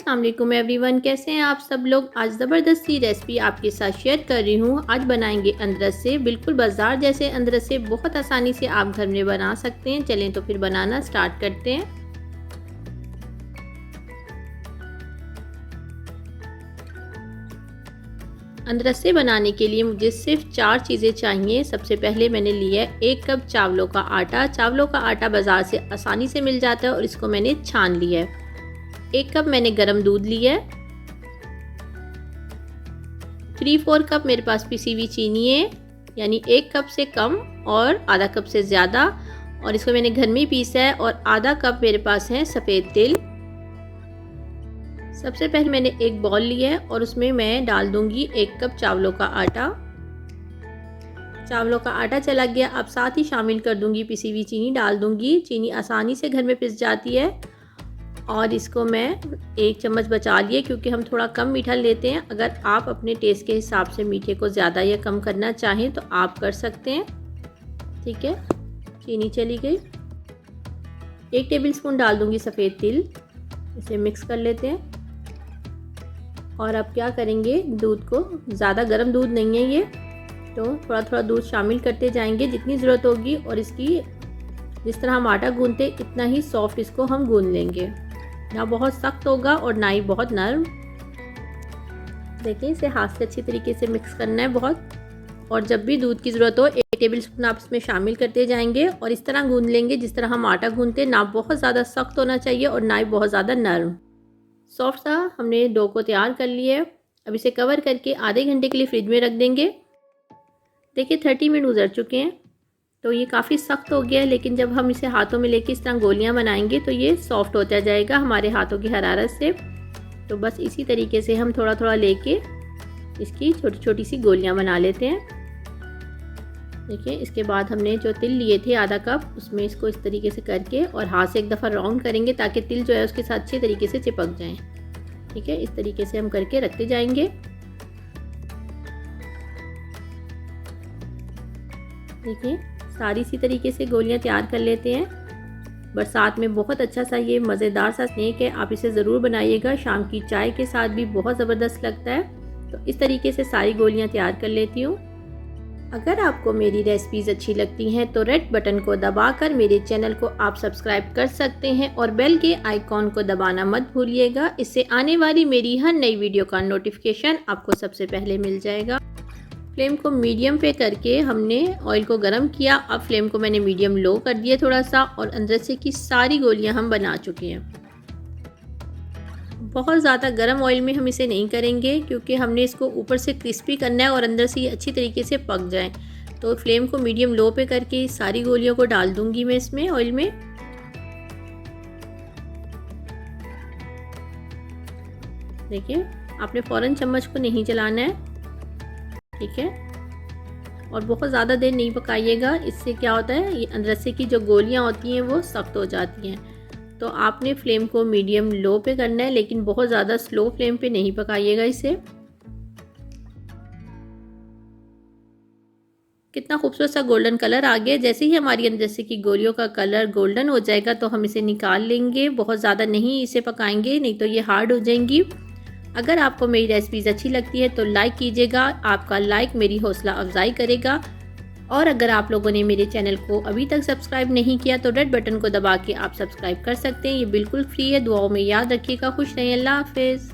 अस्सलाम वालेकुम एवरीवन, कैसे हैं आप सब लोग। आज ज़बरदस्त सी रेसिपी आपके साथ शेयर कर रही हूँ। आज बनाएंगे अदरसे, बिल्कुल बाजार जैसे अदरसे बहुत आसानी से आप घर में बना सकते हैं। चलें तो फिर बनाना स्टार्ट करते हैं। अदरसे बनाने के लिए मुझे सिर्फ 4 चीज़ें चाहिए। सबसे पहले मैंने लिया है 1 कप चावलों का आटा। चावलों का आटा बाज़ार से आसानी से मिल जाता है और इसको मैंने छान लिया है। 1 कप मैंने गर्म दूध लिया है। 3/4 कप मेरे पास पिसी हुई चीनी है, यानी 1 कप से कम और आधा कप से ज़्यादा, और इसको मैंने घर में ही पीसा है। और आधा कप मेरे पास है सफ़ेद तिल। सबसे पहले मैंने एक बॉल लिया है और उसमें मैं डाल दूंगी 1 कप चावलों का आटा। चावलों का आटा चला गया, अब साथ ही शामिल कर दूंगी पिसी हुई चीनी डाल दूंगी। चीनी आसानी से घर में पिस जाती है। और इसको मैं 1 चम्मच बचा लिए क्योंकि हम थोड़ा कम मीठा लेते हैं। अगर आप अपने टेस्ट के हिसाब से मीठे को ज़्यादा या कम करना चाहें तो आप कर सकते हैं। ठीक है, चीनी चली गई। 1 टेबलस्पून डाल दूंगी सफ़ेद तिल। इसे मिक्स कर लेते हैं। और अब क्या करेंगे, दूध को, ज़्यादा गर्म दूध नहीं है ये, तो थोड़ा थोड़ा दूध शामिल करते जाएंगे जितनी ज़रूरत होगी। और इसकी जिस तरह हम आटा गूंदते इतना ही सॉफ्ट इसको हम गूंद लेंगे, ना बहुत सख्त होगा और ना ही बहुत नरम। देखिए, इसे हाथ से अच्छी तरीके से मिक्स करना है बहुत। और जब भी दूध की ज़रूरत हो 1 टेबलस्पून आप इसमें शामिल करते जाएंगे और इस तरह गूंद लेंगे जिस तरह हम आटा गूंदते, ना बहुत ज़्यादा सख्त होना चाहिए और ना ही बहुत ज़्यादा नरम। सॉफ्ट सा हमने डो को तैयार कर लिया है। अब इसे कवर करके आधे घंटे के लिए फ्रिज में रख देंगे। देखिए 30 मिनट गुजर चुके हैं, तो ये काफ़ी सख्त हो गया है, लेकिन जब हम इसे हाथों में लेके इस तरह गोलियां बनाएंगे तो ये सॉफ्ट होता जाएगा हमारे हाथों की हरारत से। तो बस इसी तरीके से हम थोड़ा थोड़ा लेके इसकी छोटी छोटी सी गोलियां बना लेते हैं। देखिए, इसके बाद हमने जो तिल लिए थे आधा कप, उसमें इसको इस तरीके से करके और हाथ से एक दफ़ा राउंड करेंगे ताकि तिल जो है उसके साथ अच्छे तरीके से चिपक जाएं। ठीक है, इस तरीके से हम करके रखते जाएंगे। देखिए, सारी इसी तरीके से गोलियां तैयार कर लेते हैं। बरसात में बहुत अच्छा सा ये मज़ेदार सा स्नैक है, आप इसे ज़रूर बनाइएगा। शाम की चाय के साथ भी बहुत ज़बरदस्त लगता है। तो इस तरीके से सारी गोलियां तैयार कर लेती हूँ। अगर आपको मेरी रेसिपीज़ अच्छी लगती हैं तो रेड बटन को दबाकर मेरे चैनल को आप सब्सक्राइब कर सकते हैं और बेल के आइकॉन को दबाना मत भूलिएगा। इससे आने वाली मेरी हर नई वीडियो का नोटिफिकेशन आपको सबसे पहले मिल जाएगा। फ्लेम को मीडियम पे करके हमने ऑयल को गर्म किया। अब फ्लेम को मैंने मीडियम लो कर दिया थोड़ा सा, और अंदर से की सारी गोलियां हम बना चुके हैं। बहुत ज़्यादा गर्म ऑयल में हम इसे नहीं करेंगे क्योंकि हमने इसको ऊपर से क्रिस्पी करना है और अंदर से ये अच्छी तरीके से पक जाए। तो फ्लेम को मीडियम लो पे करके सारी गोलियों को डाल दूंगी मैं इसमें ऑयल में। देखिए, आपने फ़ौरन चम्मच को नहीं चलाना है। ठीक है, और बहुत ज़्यादा देर नहीं पकाइएगा, इससे क्या होता है ये अदरसे की जो गोलियां होती हैं वो सख्त हो जाती हैं। तो आपने फ्लेम को मीडियम लो पे करना है, लेकिन बहुत ज़्यादा स्लो फ्लेम पे नहीं पकाइएगा इसे। कितना खूबसूरत सा गोल्डन कलर आ गया। जैसे ही हमारी अदरसे की गोलियों का कलर गोल्डन हो जाएगा तो हम इसे निकाल लेंगे। बहुत ज़्यादा नहीं इसे पकाएंगे, नहीं तो ये हार्ड हो जाएंगी। अगर आपको मेरी रेसिपीज़ अच्छी लगती है तो लाइक कीजिएगा। आपका लाइक मेरी हौसला अफजाई करेगा। और अगर आप लोगों ने मेरे चैनल को अभी तक सब्सक्राइब नहीं किया तो रेड बटन को दबा के आप सब्सक्राइब कर सकते हैं। ये बिल्कुल फ्री है। दुआओं में याद रखिएगा। खुश रहें। अल्लाह हाफिज़।